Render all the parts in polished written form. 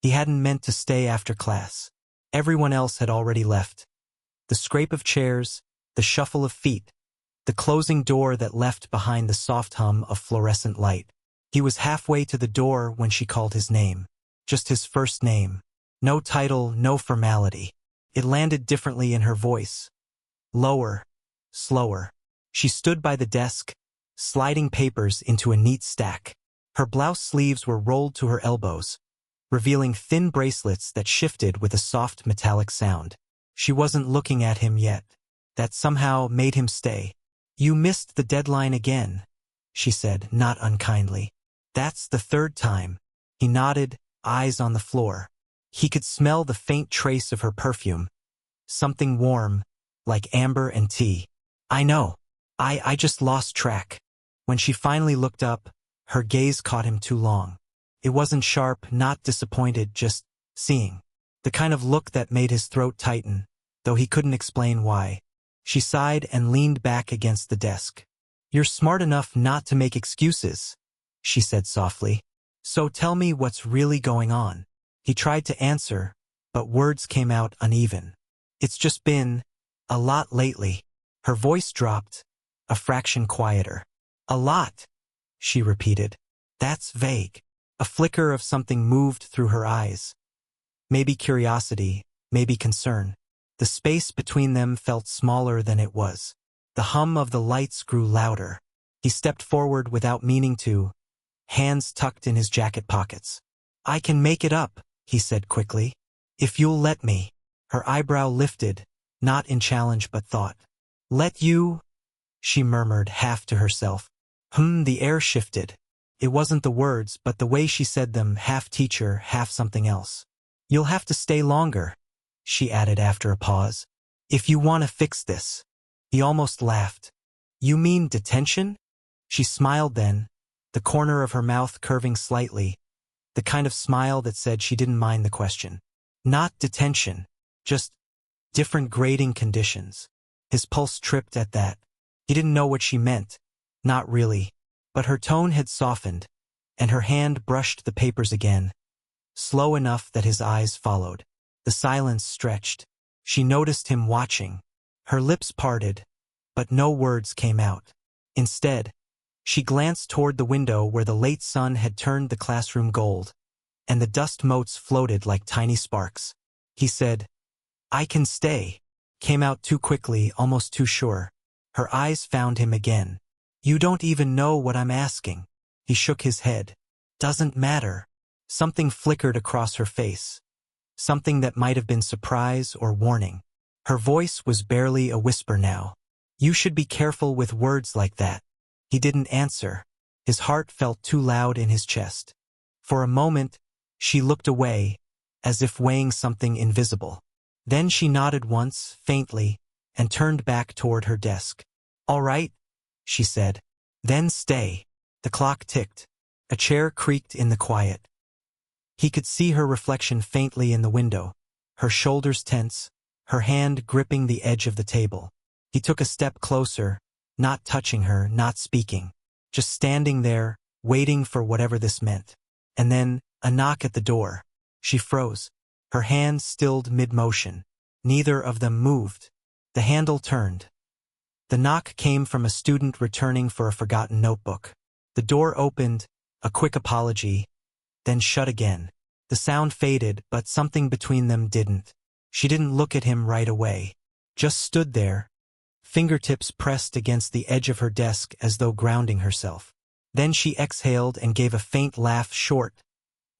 He hadn't meant to stay after class. Everyone else had already left. The scrape of chairs, the shuffle of feet, the closing door that left behind the soft hum of fluorescent light. He was halfway to the door when she called his name. Just his first name. No title, no formality. It landed differently in her voice. Lower, slower. She stood by the desk, sliding papers into a neat stack. Her blouse sleeves were rolled to her elbows, revealing thin bracelets that shifted with a soft metallic sound. She wasn't looking at him yet. That somehow made him stay. "You missed the deadline again," she said, not unkindly. "That's the third time." He nodded, eyes on the floor. He could smell the faint trace of her perfume. Something warm, like amber and tea. "I know. I just lost track." When she finally looked up, her gaze caught him too long. It wasn't sharp, not disappointed, just seeing. The kind of look that made his throat tighten, though he couldn't explain why. She sighed and leaned back against the desk. "You're smart enough not to make excuses," she said softly. "So tell me what's really going on." He tried to answer, but words came out uneven. "It's just been a lot lately." Her voice dropped, a fraction quieter. "A lot," she repeated. "That's vague." A flicker of something moved through her eyes. Maybe curiosity, maybe concern. The space between them felt smaller than it was. The hum of the lights grew louder. He stepped forward without meaning to, hands tucked in his jacket pockets. "I can make it up," he said quickly. "If you'll let me." Her eyebrow lifted, not in challenge but thought. "Let you?" she murmured half to herself. The air shifted. It wasn't the words, but the way she said them, half teacher, half something else. "You'll have to stay longer," she added after a pause. "If you want to fix this." He almost laughed. "You mean detention?" She smiled then, the corner of her mouth curving slightly, the kind of smile that said she didn't mind the question. "Not detention, just different grading conditions." His pulse tripped at that. He didn't know what she meant. Not really. But her tone had softened, and her hand brushed the papers again, slow enough that his eyes followed. The silence stretched. She noticed him watching. Her lips parted, but no words came out. Instead, she glanced toward the window where the late sun had turned the classroom gold, and the dust motes floated like tiny sparks. He said, "I can stay," came out too quickly, almost too sure. Her eyes found him again. "You don't even know what I'm asking." He shook his head. "Doesn't matter." Something flickered across her face. Something that might have been surprise or warning. Her voice was barely a whisper now. "You should be careful with words like that." He didn't answer. His heart felt too loud in his chest. For a moment, she looked away, as if weighing something invisible. Then she nodded once, faintly, and turned back toward her desk. "All right," she said. "Then stay." The clock ticked. A chair creaked in the quiet. He could see her reflection faintly in the window, her shoulders tense, her hand gripping the edge of the table. He took a step closer, not touching her, not speaking, just standing there, waiting for whatever this meant. And then, a knock at the door. She froze, her hand stilled mid-motion. Neither of them moved. The handle turned. The knock came from a student returning for a forgotten notebook. The door opened, a quick apology, then shut again. The sound faded, but something between them didn't. She didn't look at him right away. Just stood there, fingertips pressed against the edge of her desk as though grounding herself. Then she exhaled and gave a faint laugh, short,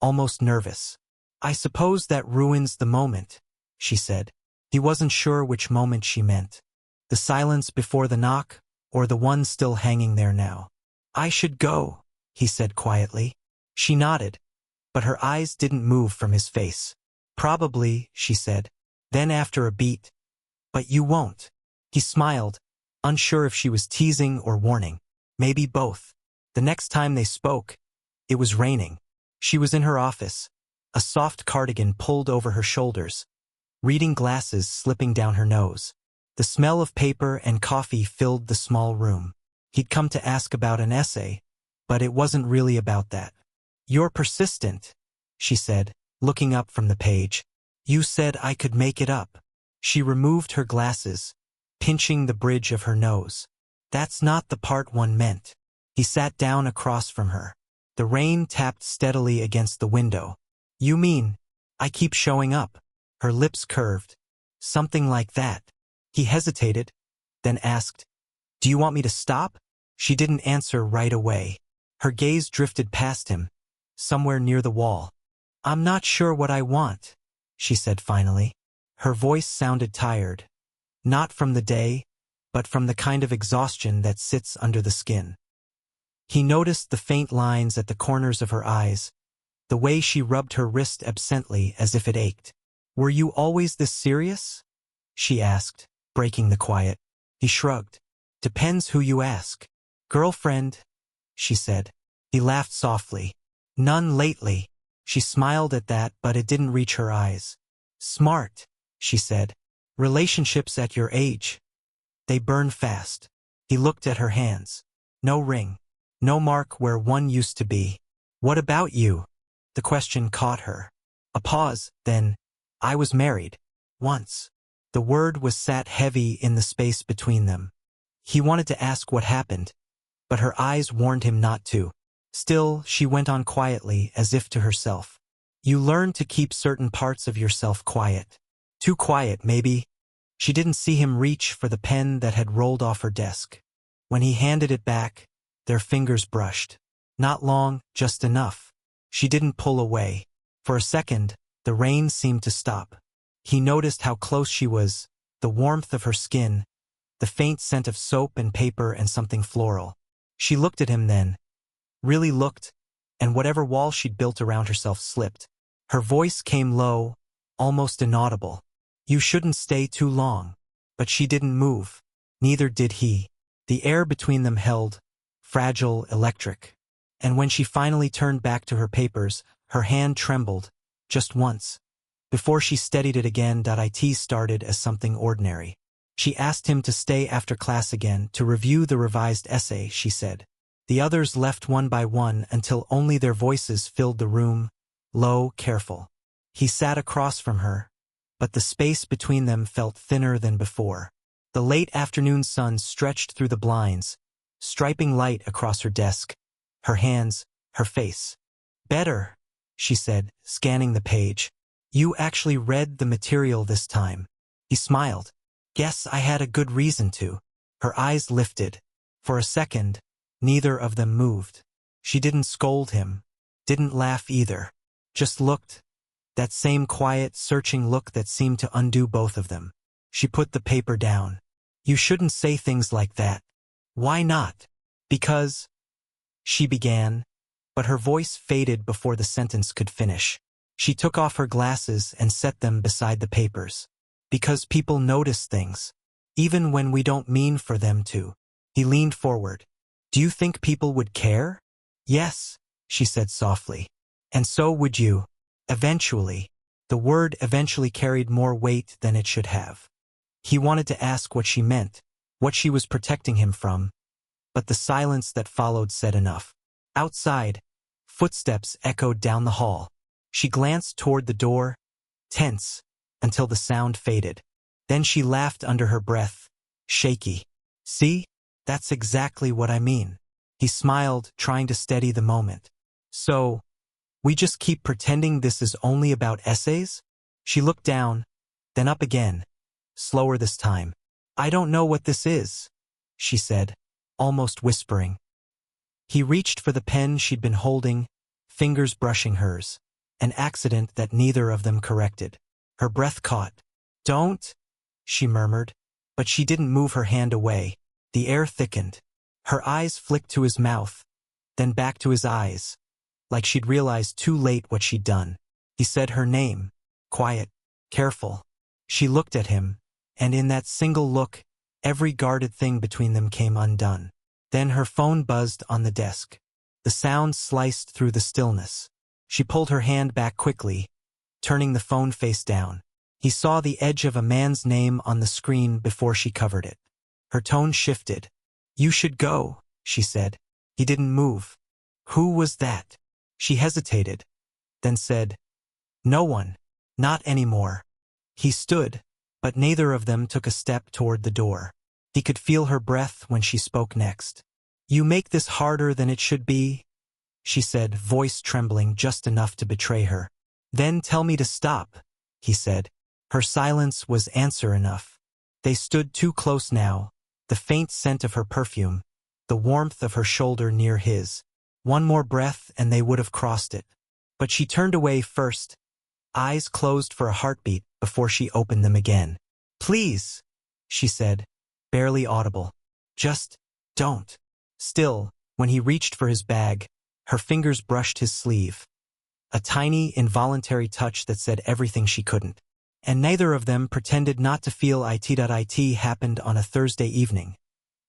almost nervous. "I suppose that ruins the moment," she said. He wasn't sure which moment she meant. The silence before the knock, or the one still hanging there now. "I should go," he said quietly. She nodded, but her eyes didn't move from his face. "Probably," she said. Then after a beat, "But you won't." He smiled, unsure if she was teasing or warning. Maybe both. The next time they spoke, it was raining. She was in her office, a soft cardigan pulled over her shoulders, reading glasses slipping down her nose. The smell of paper and coffee filled the small room. He'd come to ask about an essay, but it wasn't really about that. "You're persistent," she said, looking up from the page. You said I could make it up. She removed her glasses, pinching the bridge of her nose. That's not the part one meant. He sat down across from her. The rain tapped steadily against the window. You mean, I keep showing up? Her lips curved. Something like that. He hesitated, then asked, Do you want me to stop? She didn't answer right away. Her gaze drifted past him, somewhere near the wall. I'm not sure what I want, she said finally. Her voice sounded tired. Not from the day, but from the kind of exhaustion that sits under the skin. He noticed the faint lines at the corners of her eyes, the way she rubbed her wrist absently as if it ached. Were you always this serious? She asked, breaking the quiet. He shrugged. Depends who you ask. Girlfriend, she said. He laughed softly. None lately. She smiled at that, but it didn't reach her eyes. Smart, she said. Relationships at your age. They burn fast. He looked at her hands. No ring. No mark where one used to be. What about you? The question caught her. A pause, then, I was married. Once. The word was sat heavy in the space between them. He wanted to ask what happened, but her eyes warned him not to. Still, she went on quietly, as if to herself. You learn to keep certain parts of yourself quiet. Too quiet, maybe. She didn't see him reach for the pen that had rolled off her desk. When he handed it back, their fingers brushed. Not long, just enough. She didn't pull away. For a second, the rain seemed to stop. He noticed how close she was, the warmth of her skin, the faint scent of soap and paper and something floral. She looked at him then. Really looked, and whatever wall she'd built around herself slipped. Her voice came low, almost inaudible. You shouldn't stay too long. But she didn't move. Neither did he. The air between them held, fragile, electric. And when she finally turned back to her papers, her hand trembled, just once. Before she steadied it again, it started as something ordinary. She asked him to stay after class again to review the revised essay, she said. The others left one by one until only their voices filled the room, low, careful. He sat across from her, but the space between them felt thinner than before. The late afternoon sun stretched through the blinds, striping light across her desk, her hands, her face. Better, she said, scanning the page. You actually read the material this time. He smiled. Guess I had a good reason to. Her eyes lifted. For a second, neither of them moved. She didn't scold him, didn't laugh either. Just looked. That same quiet, searching look that seemed to undo both of them. She put the paper down. You shouldn't say things like that. Why not? Because, she began, but her voice faded before the sentence could finish. She took off her glasses and set them beside the papers. Because people notice things, even when we don't mean for them to. He leaned forward. Do you think people would care? Yes, she said softly. And so would you. Eventually. The word eventually carried more weight than it should have. He wanted to ask what she meant, what she was protecting him from, but the silence that followed said enough. Outside, footsteps echoed down the hall. She glanced toward the door, tense, until the sound faded. Then she laughed under her breath, shaky. See? That's exactly what I mean. He smiled, trying to steady the moment. So, we just keep pretending this is only about essays? She looked down, then up again, slower this time. I don't know what this is, she said, almost whispering. He reached for the pen she'd been holding, fingers brushing hers, an accident that neither of them corrected. Her breath caught. Don't, she murmured, but she didn't move her hand away. The air thickened. Her eyes flicked to his mouth, then back to his eyes, like she'd realized too late what she'd done. He said her name, quiet, careful. She looked at him, and in that single look, every guarded thing between them came undone. Then her phone buzzed on the desk. The sound sliced through the stillness. She pulled her hand back quickly, turning the phone face down. He saw the edge of a man's name on the screen before she covered it. Her tone shifted. You should go, she said. He didn't move. Who was that? She hesitated, then said, No one. Not anymore. He stood, but neither of them took a step toward the door. He could feel her breath when she spoke next. "You make this harder than it should be," she said, voice trembling just enough to betray her. "Then tell me to stop," he said. Her silence was answer enough. They stood too close now, the faint scent of her perfume, the warmth of her shoulder near his. One more breath and they would have crossed it. But she turned away first, eyes closed for a heartbeat before she opened them again. "Please," she said, barely audible. "Just don't." Still, when he reached for his bag, her fingers brushed his sleeve. A tiny, involuntary touch that said everything she couldn't. And neither of them pretended not to feel it happened on a Thursday evening,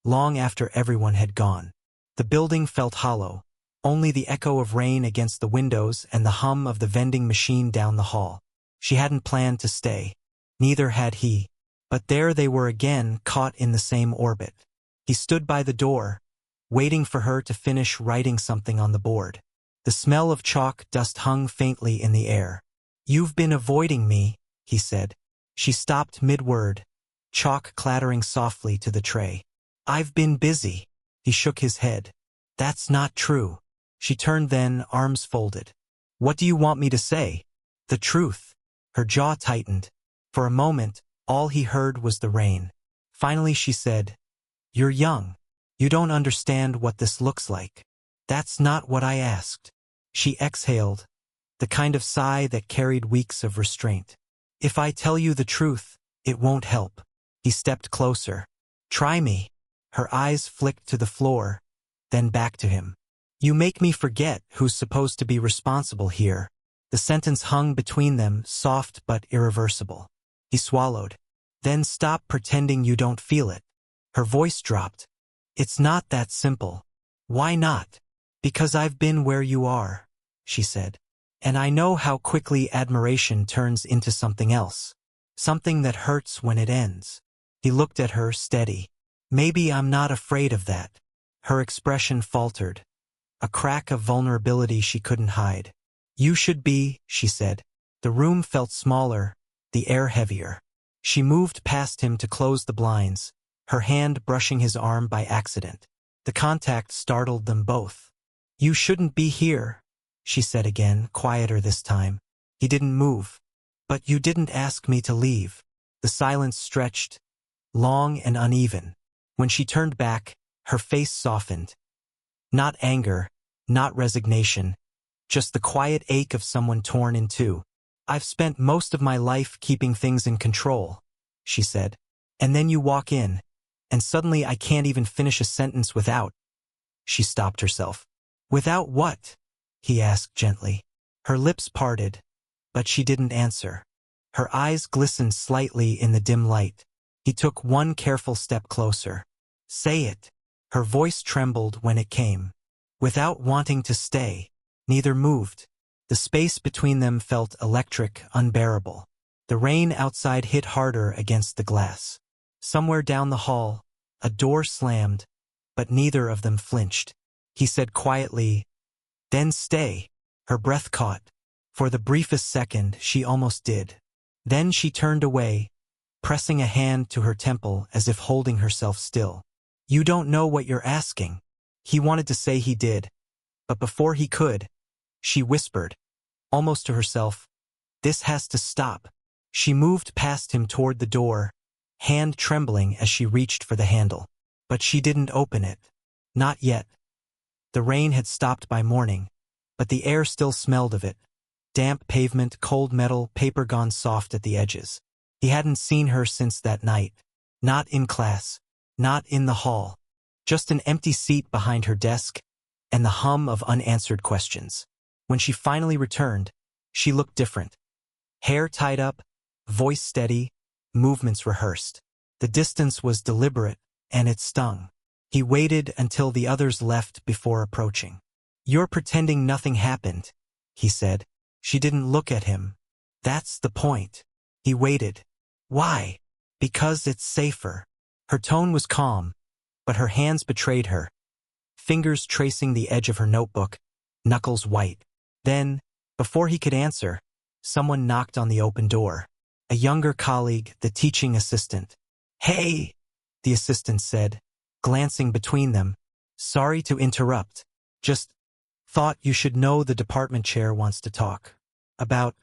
long after everyone had gone. The building felt hollow, only the echo of rain against the windows and the hum of the vending machine down the hall. She hadn't planned to stay. Neither had he. But there they were again, caught in the same orbit. He stood by the door, waiting for her to finish writing something on the board. The smell of chalk dust hung faintly in the air. "You've been avoiding me," he said. She stopped mid-word, chalk clattering softly to the tray. "I've been busy." He shook his head. "That's not true." She turned then, arms folded. "What do you want me to say?" "The truth." Her jaw tightened. For a moment, all he heard was the rain. Finally she said, "You're young. You don't understand what this looks like." "That's not what I asked." She exhaled, the kind of sigh that carried weeks of restraint. "If I tell you the truth, it won't help." He stepped closer. "Try me." Her eyes flicked to the floor, then back to him. "You make me forget who's supposed to be responsible here." The sentence hung between them, soft but irreversible. He swallowed. "Then stop pretending you don't feel it." Her voice dropped. "It's not that simple." "Why not?" "Because I've been where you are," she said. "And I know how quickly admiration turns into something else. Something that hurts when it ends." He looked at her, steady. "Maybe I'm not afraid of that." Her expression faltered, a crack of vulnerability she couldn't hide. "You should be," she said. The room felt smaller, the air heavier. She moved past him to close the blinds, her hand brushing his arm by accident. The contact startled them both. "You shouldn't be here," she said again, quieter this time. He didn't move. "But you didn't ask me to leave." The silence stretched, long and uneven. When she turned back, her face softened. Not anger, not resignation, just the quiet ache of someone torn in two. "I've spent most of my life keeping things in control," she said. "And then you walk in, and suddenly I can't even finish a sentence without." She stopped herself. "Without what?" he asked gently. Her lips parted, but she didn't answer. Her eyes glistened slightly in the dim light. He took one careful step closer. "Say it." Her voice trembled when it came. "Without wanting to stay." Neither moved. The space between them felt electric, unbearable. The rain outside hit harder against the glass. Somewhere down the hall, a door slammed, but neither of them flinched. He said quietly, "Then stay." Her breath caught. For the briefest second, she almost did. Then she turned away, pressing a hand to her temple as if holding herself still. "You don't know what you're asking." He wanted to say he did, but before he could, she whispered, almost to herself, "This has to stop." She moved past him toward the door, hand trembling as she reached for the handle. But she didn't open it. Not yet. The rain had stopped by morning, but the air still smelled of it. Damp pavement, cold metal, paper gone soft at the edges. He hadn't seen her since that night. Not in class. Not in the hall. Just an empty seat behind her desk, and the hum of unanswered questions. When she finally returned, she looked different. Hair tied up, voice steady, movements rehearsed. The distance was deliberate, and it stung. He waited until the others left before approaching. "You're pretending nothing happened," he said. She didn't look at him. "That's the point." He waited. "Why?" "Because it's safer." Her tone was calm, but her hands betrayed her. Fingers tracing the edge of her notebook, knuckles white. Then, before he could answer, Someone knocked on the open door. A younger colleague, the teaching assistant. "Hey," the assistant said, glancing between them. "Sorry to interrupt. Just thought you should know the department chair wants to talk about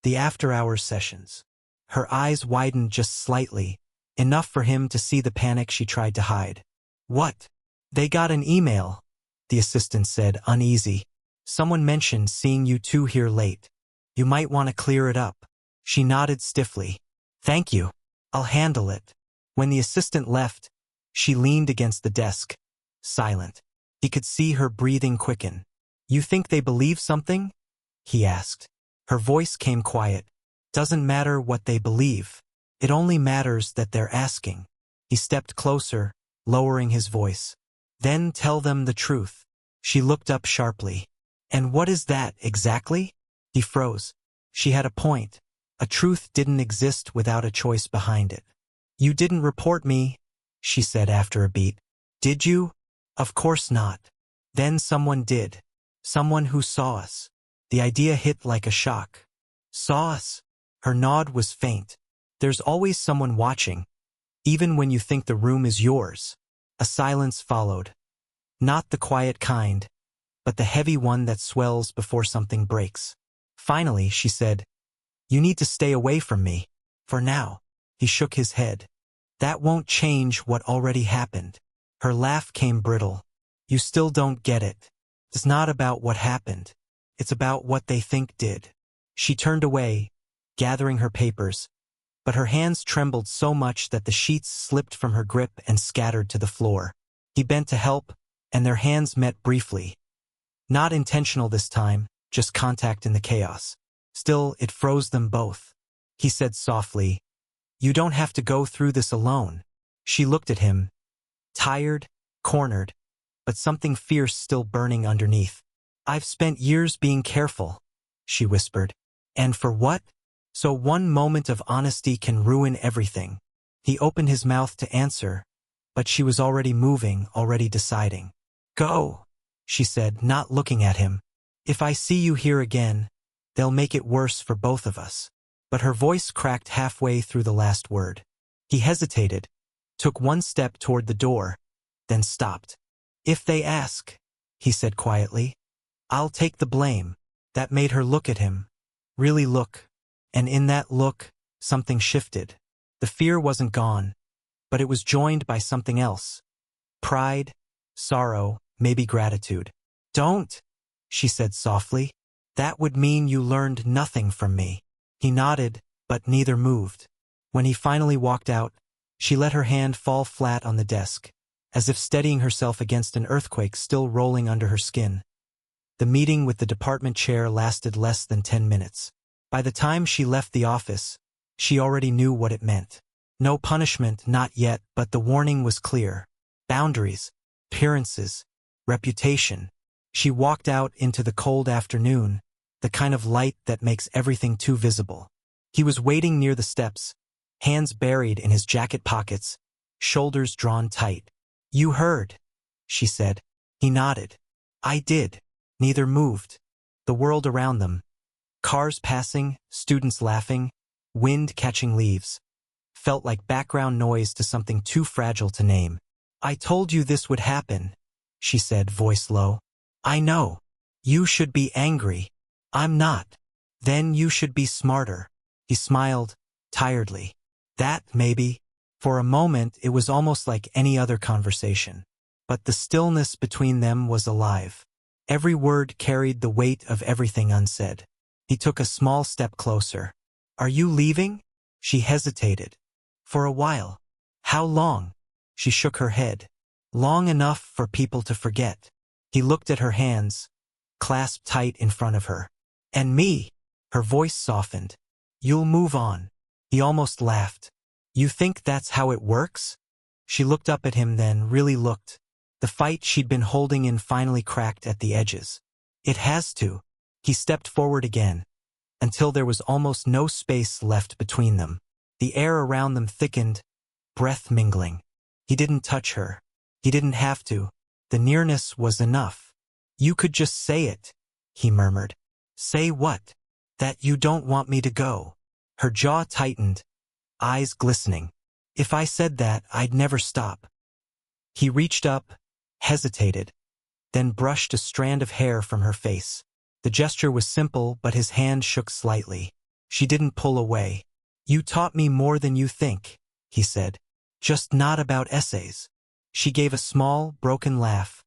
the after-hours sessions." Her eyes widened just slightly, enough for him to see the panic she tried to hide. "What?" "They got an email," the assistant said, uneasy. "Someone mentioned seeing you two here late. You might want to clear it up." She nodded stiffly. "Thank you. I'll handle it." When the assistant left, she leaned against the desk, silent. He could see her breathing quicken. "You think they believe something?" he asked. Her voice came quiet. "Doesn't matter what they believe. It only matters that they're asking." He stepped closer, lowering his voice. "Then tell them the truth." She looked up sharply. "And what is that, exactly?" He froze. She had a point. A truth didn't exist without a choice behind it. "You didn't report me," she said after a beat. "Did you?" "Of course not." "Then someone did. Someone who saw us." The idea hit like a shock. "Saw us?" Her nod was faint. "There's always someone watching, even when you think the room is yours." A silence followed. Not the quiet kind, but the heavy one that swells before something breaks. Finally, she said, "You need to stay away from me. For now." He shook his head. "That won't change what already happened." Her laugh came brittle. "You still don't get it. It's not about what happened. It's about what they think did." She turned away, gathering her papers, but her hands trembled so much that the sheets slipped from her grip and scattered to the floor. He bent to help, and their hands met briefly. Not intentional this time, just contact in the chaos. Still, it froze them both. He said softly, "You don't have to go through this alone." She looked at him, tired, cornered, but something fierce still burning underneath. "I've spent years being careful," she whispered. "And for what? So one moment of honesty can ruin everything." He opened his mouth to answer, but she was already moving, already deciding. "Go," she said, not looking at him. "If I see you here again, they'll make it worse for both of us." But her voice cracked halfway through the last word. He hesitated, took one step toward the door, then stopped. "If they ask," he said quietly, "I'll take the blame." That made her look at him, really look, and in that look, something shifted. The fear wasn't gone, but it was joined by something else. Pride, sorrow, maybe gratitude. "Don't," she said softly. "That would mean you learned nothing from me." He nodded, but neither moved. When he finally walked out, she let her hand fall flat on the desk, as if steadying herself against an earthquake still rolling under her skin. The meeting with the department chair lasted less than 10 minutes. By the time she left the office, she already knew what it meant. No punishment, not yet, but the warning was clear. Boundaries, appearances, reputation. She walked out into the cold afternoon, the kind of light that makes everything too visible. He was waiting near the steps, hands buried in his jacket pockets, shoulders drawn tight. "You heard," she said. He nodded. "I did." Neither moved. The world around them, cars passing, students laughing, wind catching leaves, felt like background noise to something too fragile to name. "I told you this would happen," she said, voice low. "I know. You should be angry. I'm not. Then you should be smarter." He smiled, tiredly. "That, maybe." For a moment it was almost like any other conversation. But the stillness between them was alive. Every word carried the weight of everything unsaid. He took a small step closer. "Are you leaving?" She hesitated. "For a while." "How long?" She shook her head. "Long enough for people to forget." He looked at her hands, clasped tight in front of her. "And me?" Her voice softened. "You'll move on." He almost laughed. "You think that's how it works?" She looked up at him, then really looked. The fight she'd been holding in finally cracked at the edges. "It has to." He stepped forward again, until there was almost no space left between them. The air around them thickened, breath mingling. He didn't touch her. He didn't have to. The nearness was enough. "You could just say it," he murmured. "Say what?" That you don't want me to go. Her jaw tightened, eyes glistening. If I said that, I'd never stop. He reached up, hesitated, then brushed a strand of hair from her face. The gesture was simple, but his hand shook slightly. She didn't pull away. You taught me more than you think, he said. Just not about essays. She gave a small, broken laugh,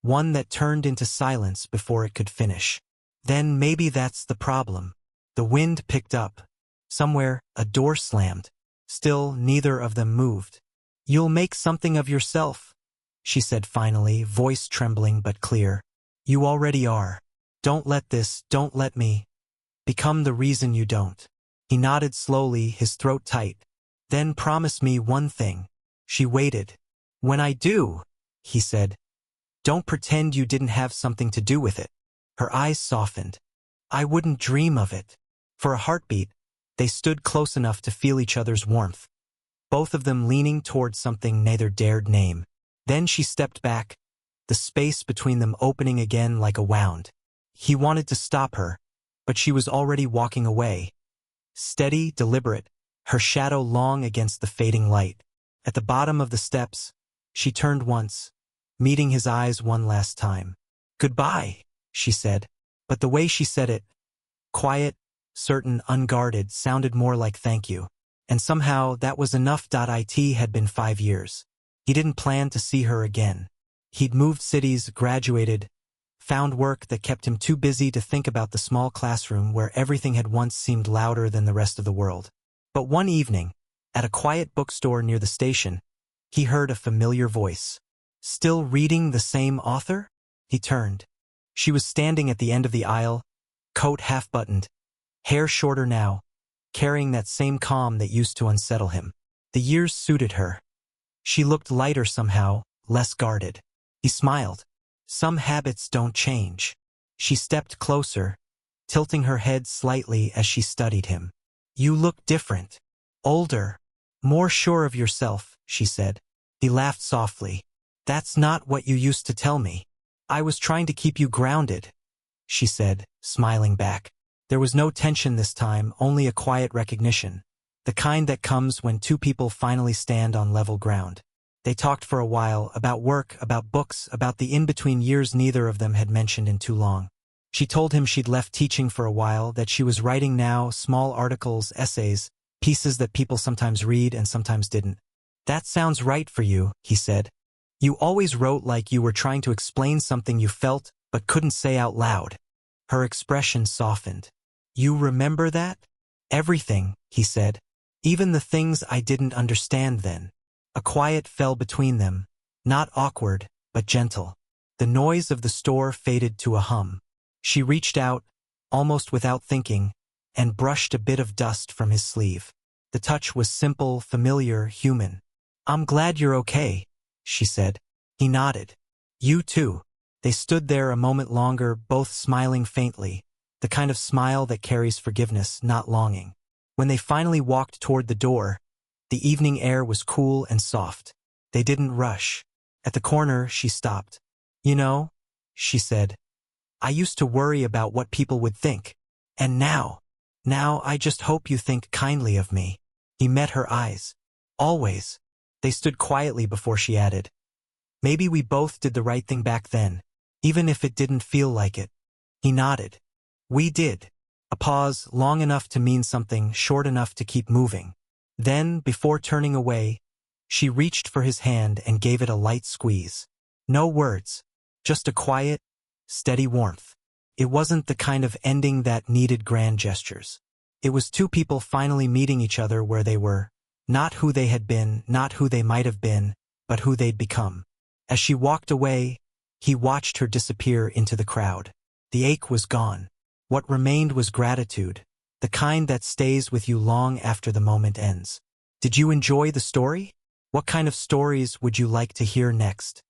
one that turned into silence before it could finish. Then maybe that's the problem. The wind picked up. Somewhere, a door slammed. Still, neither of them moved. You'll make something of yourself, she said finally, voice trembling but clear. You already are. Don't let me become the reason you don't. He nodded slowly, his throat tight. Then promise me one thing. She waited. When I do, he said, don't pretend you didn't have something to do with it. Her eyes softened. I wouldn't dream of it. For a heartbeat, they stood close enough to feel each other's warmth, both of them leaning towards something neither dared name. Then she stepped back, the space between them opening again like a wound. He wanted to stop her, but she was already walking away. Steady, deliberate, her shadow long against the fading light. At the bottom of the steps, she turned once, meeting his eyes one last time. Goodbye, she said, but the way she said it, quiet, certain, unguarded, sounded more like thank you. And somehow that was enough. It had been 5 years. He didn't plan to see her again. He'd moved cities, graduated, found work that kept him too busy to think about the small classroom where everything had once seemed louder than the rest of the world. But one evening, at a quiet bookstore near the station, he heard a familiar voice. Still reading the same author? He turned. She was standing at the end of the aisle, coat half-buttoned, hair shorter now, carrying that same calm that used to unsettle him. The years suited her. She looked lighter somehow, less guarded. He smiled. Some habits don't change. She stepped closer, tilting her head slightly as she studied him. You look different. Older. More sure of yourself, she said. He laughed softly. That's not what you used to tell me. I was trying to keep you grounded, she said, smiling back. There was no tension this time, only a quiet recognition, the kind that comes when two people finally stand on level ground. They talked for a while, about work, about books, about the in-between years neither of them had mentioned in too long. She told him she'd left teaching for a while, that she was writing now, small articles, essays, pieces that people sometimes read and sometimes didn't. That sounds right for you, he said. You always wrote like you were trying to explain something you felt but couldn't say out loud. Her expression softened. You remember that? Everything, he said. Even the things I didn't understand then. A quiet fell between them, not awkward, but gentle. The noise of the store faded to a hum. She reached out, almost without thinking, and brushed a bit of dust from his sleeve. The touch was simple, familiar, human. I'm glad you're okay, she said. He nodded. You too. They stood there a moment longer, both smiling faintly, the kind of smile that carries forgiveness, not longing. When they finally walked toward the door, the evening air was cool and soft. They didn't rush. At the corner, she stopped. You know, she said, I used to worry about what people would think. And now I just hope you think kindly of me. He met her eyes. Always. They stood quietly before she added. Maybe we both did the right thing back then, even if it didn't feel like it. He nodded. We did. A pause, long enough to mean something, short enough to keep moving. Then, before turning away, she reached for his hand and gave it a light squeeze. No words, just a quiet, steady warmth. It wasn't the kind of ending that needed grand gestures. It was two people finally meeting each other where they were, not who they had been, not who they might have been, but who they'd become. As she walked away, he watched her disappear into the crowd. The ache was gone. What remained was gratitude, the kind that stays with you long after the moment ends. Did you enjoy the story? What kind of stories would you like to hear next?